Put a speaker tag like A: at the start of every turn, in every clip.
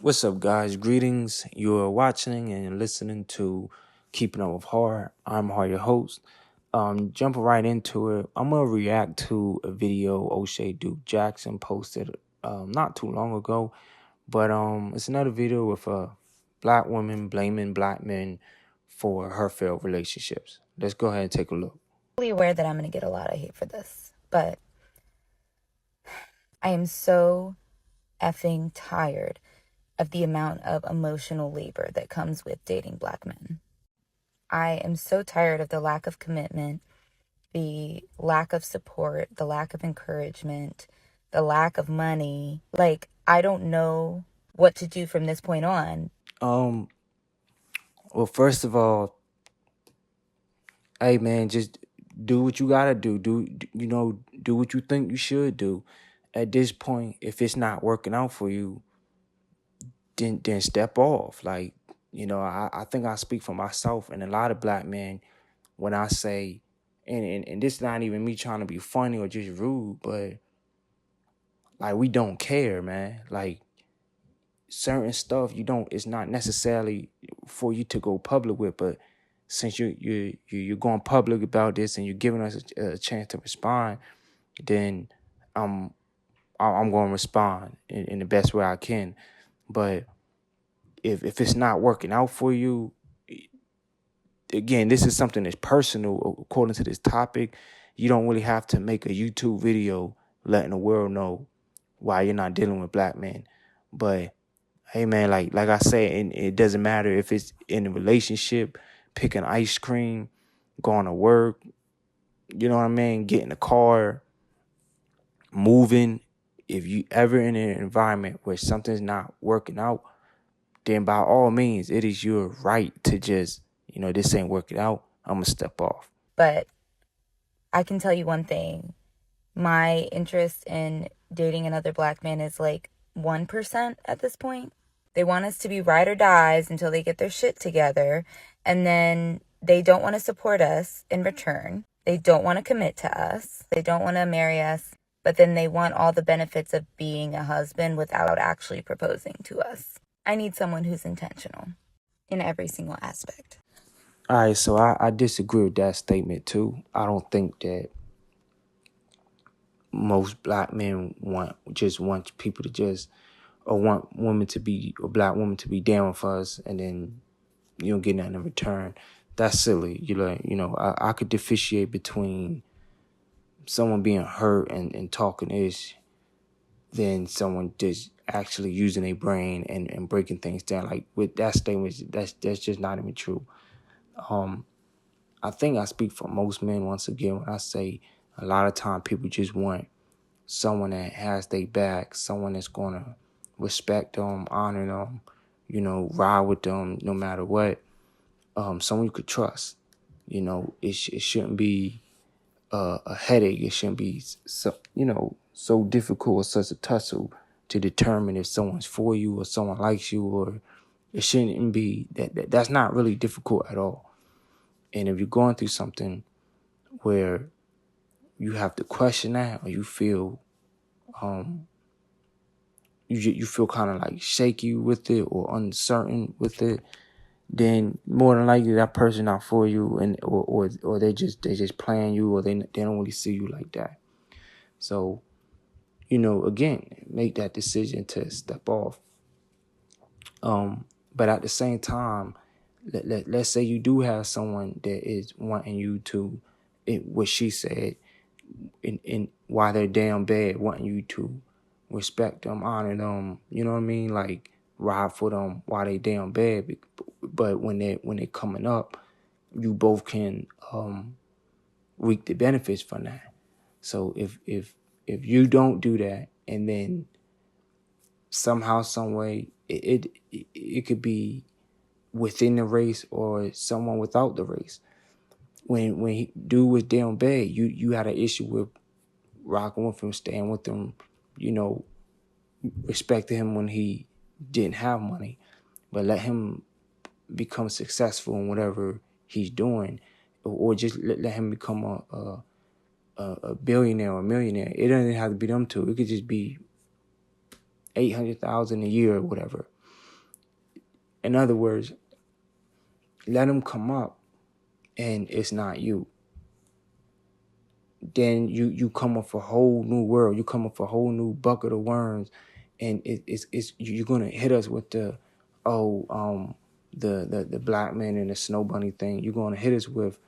A: What's up, guys? Greetings. You're watching and listening to Keeping Up with Horror. I'm Har, your host. Jumping right into it, I'm gonna react to a video O'Shea Duke Jackson posted not too long ago, but it's another video with a black woman blaming black men for her failed relationships. Let's go ahead and take a look.
B: I'm aware that I'm going to get a lot of hate for this, but I am so effing tired of the amount of emotional labor that comes with dating black men. I am so tired of the lack of commitment, the lack of support, the lack of encouragement, the lack of money. Like, I don't know what to do from this point on.
A: Well, first of all, hey man, just do what you gotta do. Do what you think you should do. At this point, if it's not working out for you, then step off. Like, I think I speak for myself and a lot of black men when I say, and this not even me trying to be funny or just rude, but like we don't care, man. Like certain stuff it's not necessarily for you to go public with, but since you're going public about this and you're giving us a chance to respond, then I'm going to respond in the best way I can. But if it's not working out for you, again, this is something that's personal according to this topic. You don't really have to make a YouTube video letting the world know why you're not dealing with black men. But hey man, like I said, and it doesn't matter if it's in a relationship, picking ice cream, going to work, you know what I mean, getting a car, moving. If you ever in an environment where something's not working out, then by all means, it is your right to just, this ain't working out. I'm gonna step off.
B: But I can tell you one thing. My interest in dating another black man is like 1% at this point. They want us to be ride or dies until they get their shit together. And then they don't want to support us in return. They don't want to commit to us. They don't want to marry us. But then they want all the benefits of being a husband without actually proposing to us. I need someone who's intentional in every single aspect.
A: All right, so I disagree with that statement too. I don't think that most black men want people to just, or want women to be, or black women to be down with us, and then you don't get nothing in return. That's silly. I could differentiate between someone being hurt and talking ish than someone just actually using a brain and breaking things down. Like with that statement, that's just not even true. I think I speak for most men once again when I say a lot of time people just want someone that has their back, someone that's gonna respect them, honor them, ride with them no matter what. Someone you could trust. It shouldn't be a headache. It shouldn't be so difficult or such a tussle to determine if someone's for you or someone likes you, or it shouldn't be that's not really difficult at all. And if you're going through something where you have to question that, or you feel you feel kind of like shaky with it or uncertain with it, then more than likely that person not for you, and or they just playing you, or they don't really see you like that. So, again, make that decision to step off. But at the same time, let's say you do have someone that is wanting you to, what she said, in while they're down bad, wanting you to respect them, honor them, you know what I mean? Like ride for them while they down bad. But when they coming up, you both can reap the benefits from that. So if you don't do that, and then somehow, some way, it could be within the race or someone without the race. When dude was down bad, you had an issue with rocking with him, staying with him, respecting him when he didn't have money, but let him become successful in whatever he's doing, or just let him become a billionaire or a millionaire. It doesn't have to be them two. It could just be $800,000 a year or whatever. In other words, let them come up and it's not you. Then you come up a whole new world. You come up a whole new bucket of worms, and it's you're gonna hit us with the the black man and the snow bunny thing. You're gonna hit us with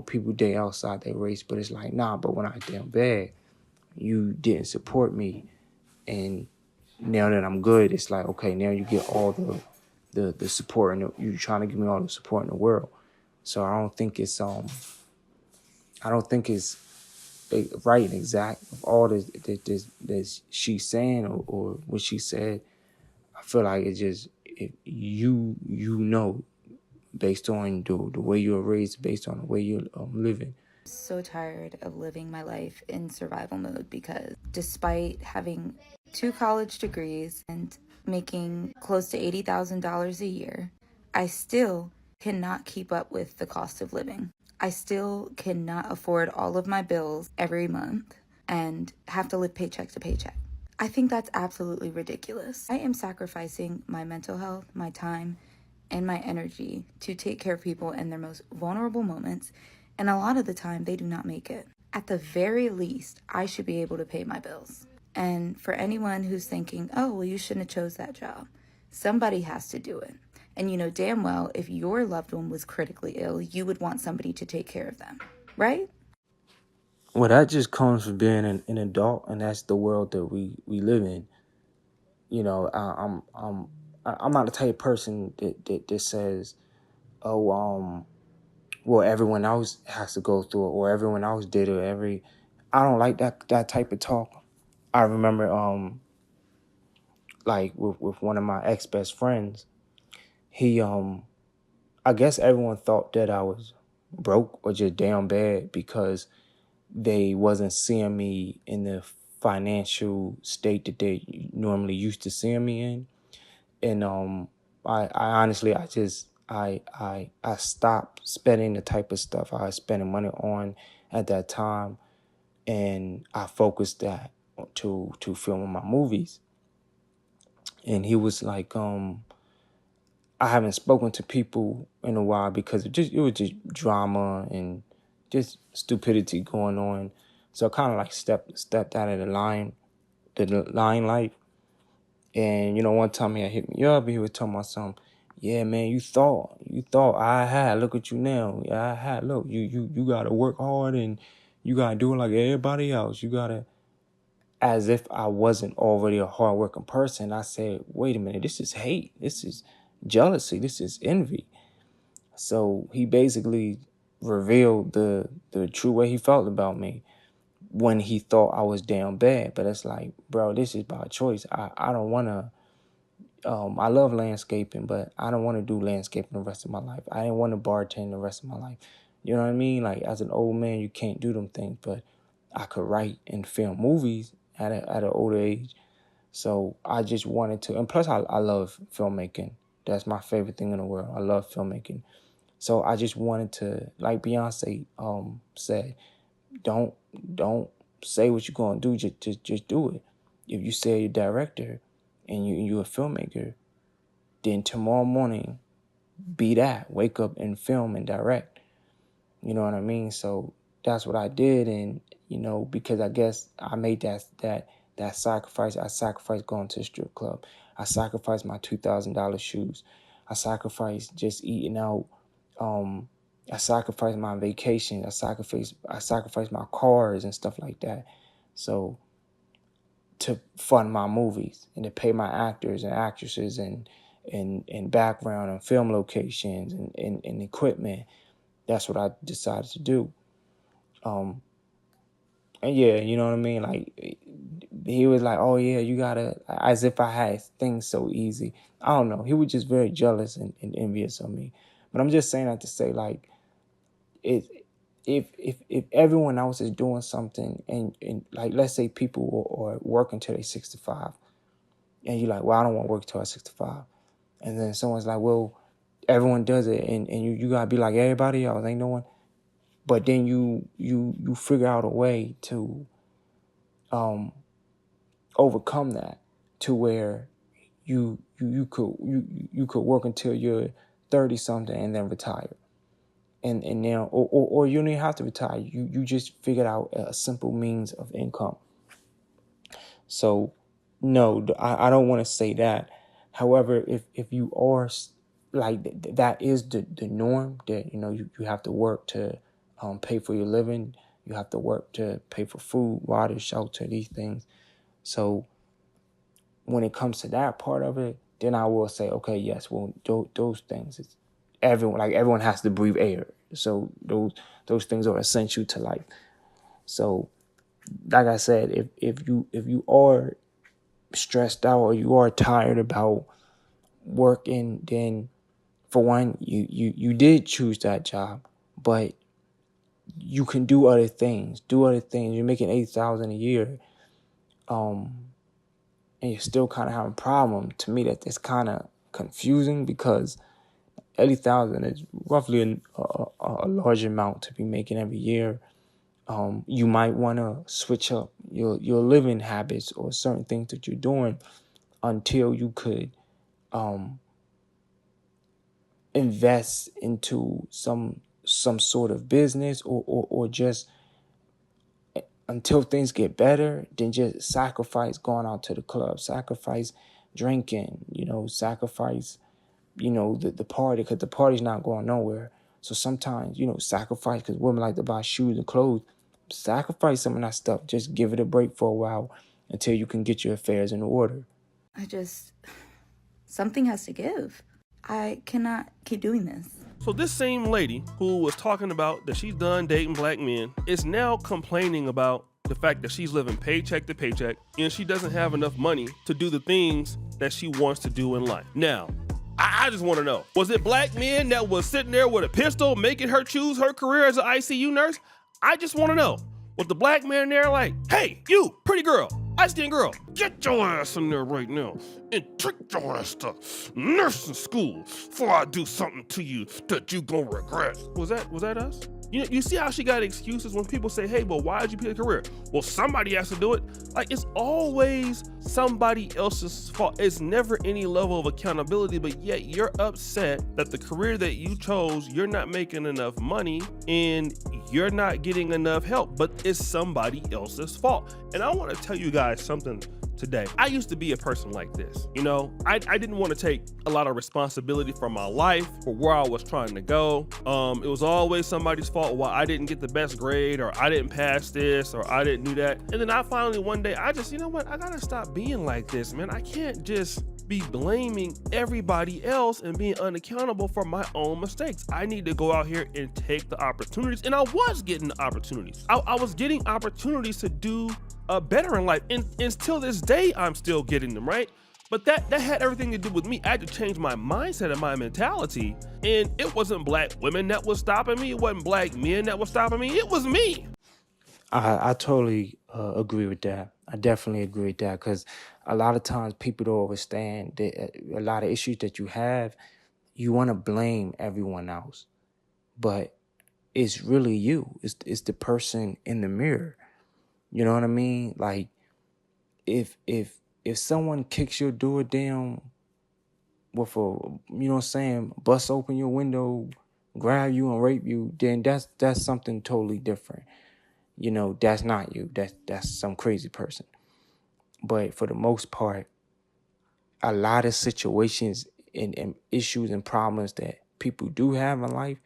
A: people day outside their race, but it's like nah. But when I damn bad, you didn't support me, and now that I'm good, it's like okay, now you get all the support, and you're trying to give me all the support in the world. So I don't think it's right and exact of all this she's saying or what she said. I feel like it just you know based on the way you're raised, based on the way you're living.
B: So tired of living my life in survival mode because despite having 2 college degrees and making close to $80,000 a year, I still cannot keep up with the cost of living. I still cannot afford all of my bills every month and have to live paycheck to paycheck. I think that's absolutely ridiculous. I am sacrificing my mental health, my time, and my energy to take care of people in their most vulnerable moments, and a lot of the time they do not make it. At the very least, I should be able to pay my bills. And for anyone who's thinking, oh, well, you shouldn't have chose that job, somebody has to do it. And you know damn well if your loved one was critically ill, you would want somebody to take care of them, right?
A: Well, that just comes from being an adult, and that's the world that we live in. You know, I'm not the type of person that says, oh, well, everyone else has to go through it, or everyone else did it. I don't like that type of talk. I remember, like with one of my ex best friends, he, I guess everyone thought that I was broke or just damn bad because they wasn't seeing me in the financial state that they normally used to seeing me in. And I honestly, I stopped spending the type of stuff I was spending money on at that time, and I focused that to filming my movies. And he was like, I haven't spoken to people in a while because it was just drama and just stupidity going on. So I kind of like stepped out of the limelight. And one time he had hit me up and he was talking about something. Yeah, man, you thought I had. Look at you now. Yeah, I had. Look, you gotta work hard and you gotta do it like everybody else. You gotta, as if I wasn't already a hardworking person. I said, wait a minute, this is hate. This is jealousy. This is envy. So he basically revealed the true way he felt about me when he thought I was damn bad. But it's like, bro, this is by choice. I don't want to. I love landscaping, but I don't want to do landscaping the rest of my life. I didn't want to bartend the rest of my life. You know what I mean? Like as an old man, you can't do them things, but I could write and film movies at an older age. So I just wanted to, and plus I love filmmaking. That's my favorite thing in the world. I love filmmaking. So I just wanted to, like Beyonce said, don't say what you're gonna do. Just do it. If you say you're a director and you're a filmmaker, then tomorrow morning, be that. Wake up and film and direct. You know what I mean? So that's what I did, and because I guess I made that sacrifice. I sacrificed going to a strip club. I sacrificed my $2,000 shoes. I sacrificed just eating out. I sacrificed my vacation. I sacrificed my cars and stuff like that. So to fund my movies and to pay my actors and actresses and background and film locations and equipment. That's what I decided to do. And yeah, you know what I mean? Like, he was like, oh yeah, you gotta, as if I had things so easy. I don't know. He was just very jealous and envious of me. But I'm just saying that to say, like, if everyone else is doing something and like, let's say people are working till they're 65, and you're like, well, I don't want to work till I'm 65. And then someone's like, well, everyone does it, and you gotta be like everybody else. Ain't no one. But then you figure out a way to overcome that, to where you could work until you're 30 something and then retire. And now or you don't even have to retire. You just figured out a simple means of income. So no, I don't want to say that. However, if you are like that is the norm, that you have to work to pay for your living. You have to work to pay for food, water, shelter, these things. So when it comes to that part of it, then I will say, okay, yes, well, those things, it's everyone has to breathe air. So those things are essential to life. So like I said, if you are stressed out or you are tired about working, then for one, you did choose that job, but you can do other things. You're making 8,000 a year, and you're still kind of having a problem. To me, that's kind of confusing because 80,000 is roughly a large amount to be making every year. You might want to switch up your living habits or certain things that you're doing until you could invest into some sort of business or just until things get better, then just sacrifice going out to the club, sacrifice drinking, sacrifice, the party, because the party's not going nowhere. So sometimes, sacrifice, because women like to buy shoes and clothes, sacrifice some of that stuff. Just give it a break for a while until you can get your affairs in order.
B: Something has to give. I cannot keep doing this.
C: So this same lady who was talking about that she's done dating black men is now complaining about the fact that she's living paycheck to paycheck and she doesn't have enough money to do the things that she wants to do in life. Now, I just want to know, was it black men that was sitting there with a pistol making her choose her career as an ICU nurse? I just want to know, was the black man there like, hey, you, pretty girl, light-skinned girl, get your ass in there right now and take your ass to nursing school before I do something to you that you gonna regret. Was that us? You see how she got excuses when people say, hey, but why did you pick a career? Well, somebody has to do it. Like, it's always somebody else's fault. It's never any level of accountability, but yet you're upset that the career that you chose, you're not making enough money and you're not getting enough help, but it's somebody else's fault. And I want to tell you guys something today. I used to be a person like this. I didn't want to take a lot of responsibility for my life, for where I was trying to go. It was always somebody's fault why I didn't get the best grade, or I didn't pass this, or I didn't do that. And then I finally one day, I just, I gotta stop being like this, man. I can't just be blaming everybody else and being unaccountable for my own mistakes. I need to go out here and take the opportunities. And I was getting the opportunities. I was getting opportunities to do better in life. And till this day, I'm still getting them, right? But that had everything to do with me. I had to change my mindset and my mentality. And it wasn't black women that was stopping me. It wasn't black men that was stopping me. It was me.
A: I totally agree with that. I definitely agree with that because a lot of times people don't understand that a lot of issues that you have, you want to blame everyone else, but it's really you. It's the person in the mirror. You know what I mean? Like if someone kicks your door down with bust open your window, grab you and rape you, then that's something totally different. That's not you. That's some crazy person. But for the most part, a lot of situations and issues and problems that people do have in life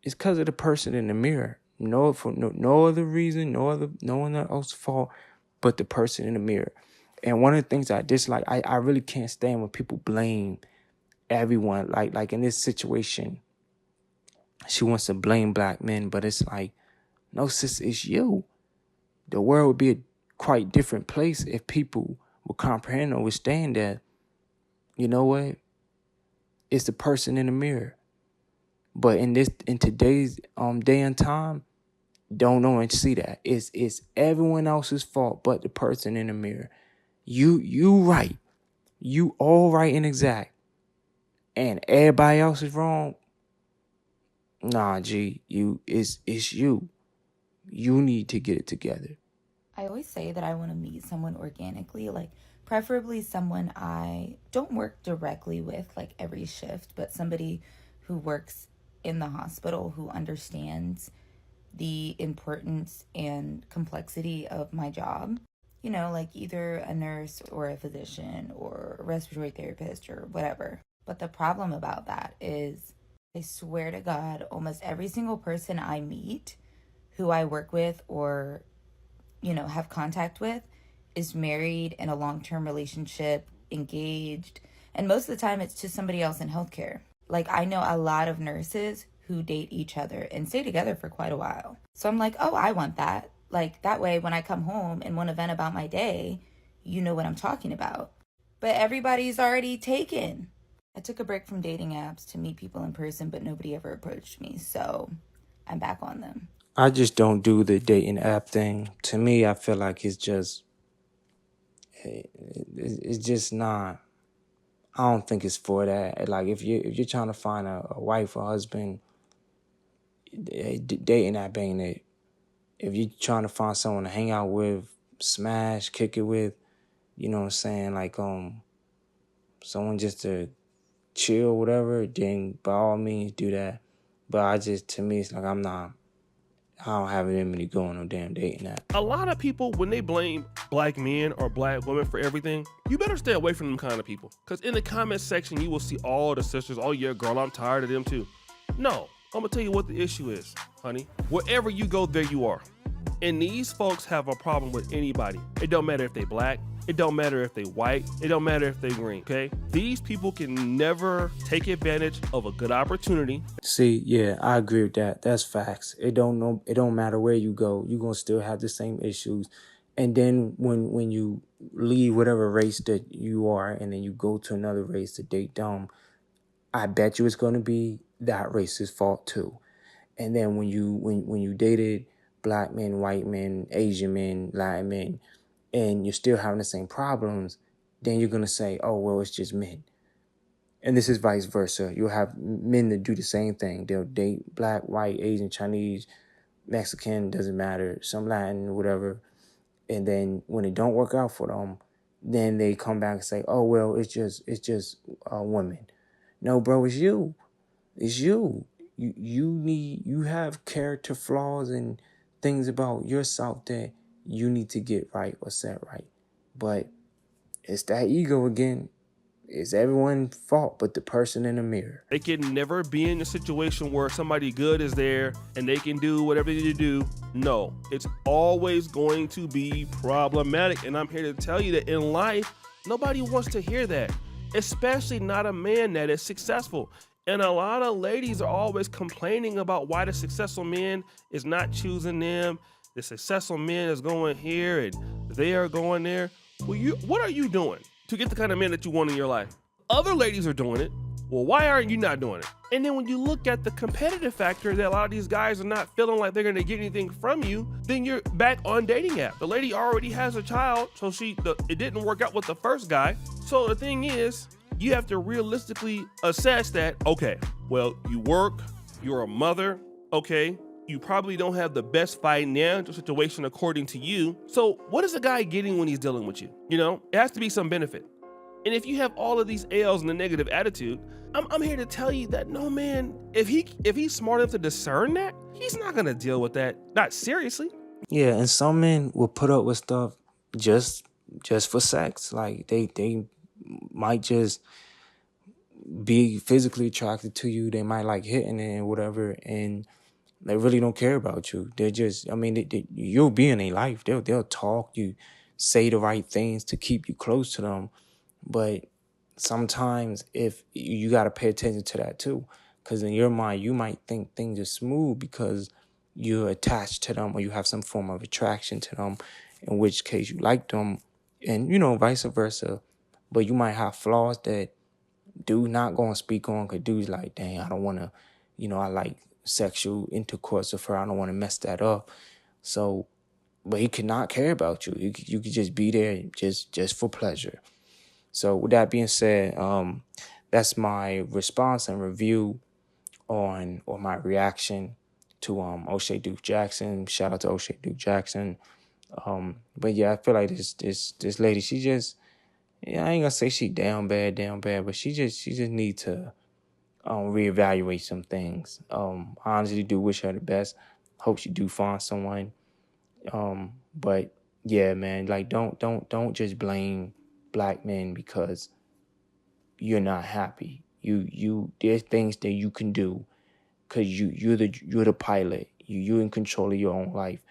A: is because of the person in the mirror. For no other reason, no one else's fault, but the person in the mirror. And one of the things I dislike, I really can't stand when people blame everyone. Like in this situation, she wants to blame black men, but it's like, no, sis, it's you. The world would be a quite different place if people would comprehend and understand that, you know what? It's the person in the mirror. But in today's day and time, don't know and see that. It's everyone else's fault but the person in the mirror. You right. You all right and exact. And everybody else is wrong. Nah, G, it's you. You need to get it together.
B: I always say that I want to meet someone organically, like Preferably someone I don't work directly with, like every shift, but somebody who works in the hospital who understands the importance and complexity of my job. You know, like either a nurse or a physician or a respiratory therapist or whatever. But the problem about that is, I swear to God, almost every single person I meet who I work with or, have contact with is married in a long-term relationship, engaged, and most of the time it's to somebody else in healthcare. Like, I know a lot of nurses who date each other and stay together for quite a while. So I'm like, oh, I want that. Like, that way when I come home and want to vent about my day, you know what I'm talking about. But everybody's already taken. I took a break from dating apps to meet people in person, but nobody ever approached me. So I'm back on them.
A: I just don't do the dating app thing. To me, I feel like it's just not. I don't think it's for that. Like if you're trying to find a wife or husband, dating app ain't it. If you're trying to find someone to hang out with, smash, kick it with, you know what I'm saying, like someone just to chill, whatever, then by all means do that. But to me, it's like I don't have it in me to go on no damn dating app.
C: A lot of people, when they blame black men or black women for everything, you better stay away from them kind of people. Because in the comment section, you will see all the sisters, oh yeah, girl, I'm tired of them too. No, I'm going to tell you what the issue is, honey. Wherever you go, there you are. And these folks have a problem with anybody. It don't matter if they black. It don't matter if they white. It don't matter if they green, okay? These people can never take advantage of a good opportunity.
A: See, yeah, I agree with that. That's facts. It don't matter where you go. You're going to still have the same issues. And then when you leave whatever race that you are and then you go to another race to date them, I bet you it's going to be that race's fault too. And then when you dated black men, white men, Asian men, Latin men, and you're still having the same problems, then you're going to say, oh, well, it's just men. And this is vice versa. You'll have men that do the same thing. They'll date black, white, Asian, Chinese, Mexican, doesn't matter, some Latin, whatever. And then when it don't work out for them, then they come back and say, oh, well, it's just women. No, bro, it's you. It's you. You have character flaws and things about yourself that you need to get right or set right. But it's that ego again. It's everyone's fault but the person in the mirror.
C: They can never be in a situation where somebody good is there and they can do whatever they do. No, it's always going to be problematic. And I'm here to tell you that in life, nobody wants to hear that, especially not a man that is successful. And a lot of ladies are always complaining about why the successful man is not choosing them. The successful man is going here and they are going there. Well, what are you doing to get the kind of man that you want in your life? Other ladies are doing it. Well, why aren't you not doing it? And then when you look at the competitive factor that a lot of these guys are not feeling like they're going to get anything from you, then you're back on dating app. The lady already has a child, so it didn't work out with the first guy. So the thing is, you have to realistically assess that, okay, well, you work, you're a mother, okay, you probably don't have the best financial situation according to you. So what is a guy getting when he's dealing with you? You know, it has to be some benefit. And if you have all of these L's and a negative attitude, I'm here to tell you that no man, if he's smart enough to discern that, he's not gonna deal with that, not seriously.
A: Yeah, and some men will put up with stuff just for sex. Like they might just be physically attracted to you. They might like hitting it and whatever, and they really don't care about you. They're just, you'll be in their life. They'll talk, you say the right things to keep you close to them. But sometimes if you got to pay attention to that too, because in your mind, you might think things are smooth because you're attached to them or you have some form of attraction to them, in which case you like them, and, vice versa. But you might have flaws that dude not going to speak on, because dude's like, dang, I don't want to, I like sexual intercourse with her. I don't want to mess that up. So, but he could not care about you. You could just be there just for pleasure. So with that being said, that's my response and review on, or my reaction to O'Shea Duke Jackson. Shout out to O'Shea Duke Jackson. But yeah, I feel like this lady, she just Yeah, I ain't gonna say she down bad, but she just need to reevaluate some things. I honestly do wish her the best. Hope she do find someone. But yeah, man, like don't just blame black men because you're not happy. There's things that you can do because you're the pilot. You're in control of your own life.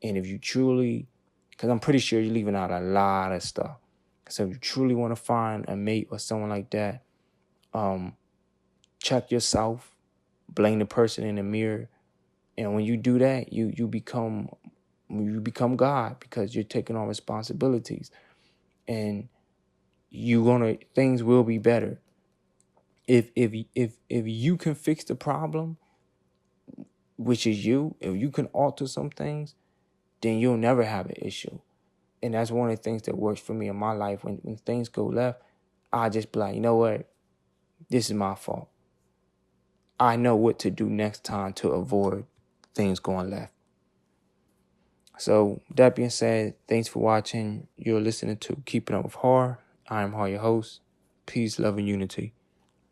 A: And if you truly, because I'm pretty sure you're leaving out a lot of stuff. So if you truly want to find a mate or someone like that, check yourself, blame the person in the mirror, and when you do that, you become God because you're taking on responsibilities, and things will be better. If you can fix the problem, which is if you can alter some things, then you'll never have an issue. And that's one of the things that works for me in my life. When things go left, I just be like, you know what? This is my fault. I know what to do next time to avoid things going left. So that being said, thanks for watching. You're listening to Keeping Up with Horror. I am Horror, your host. Peace, love, and unity.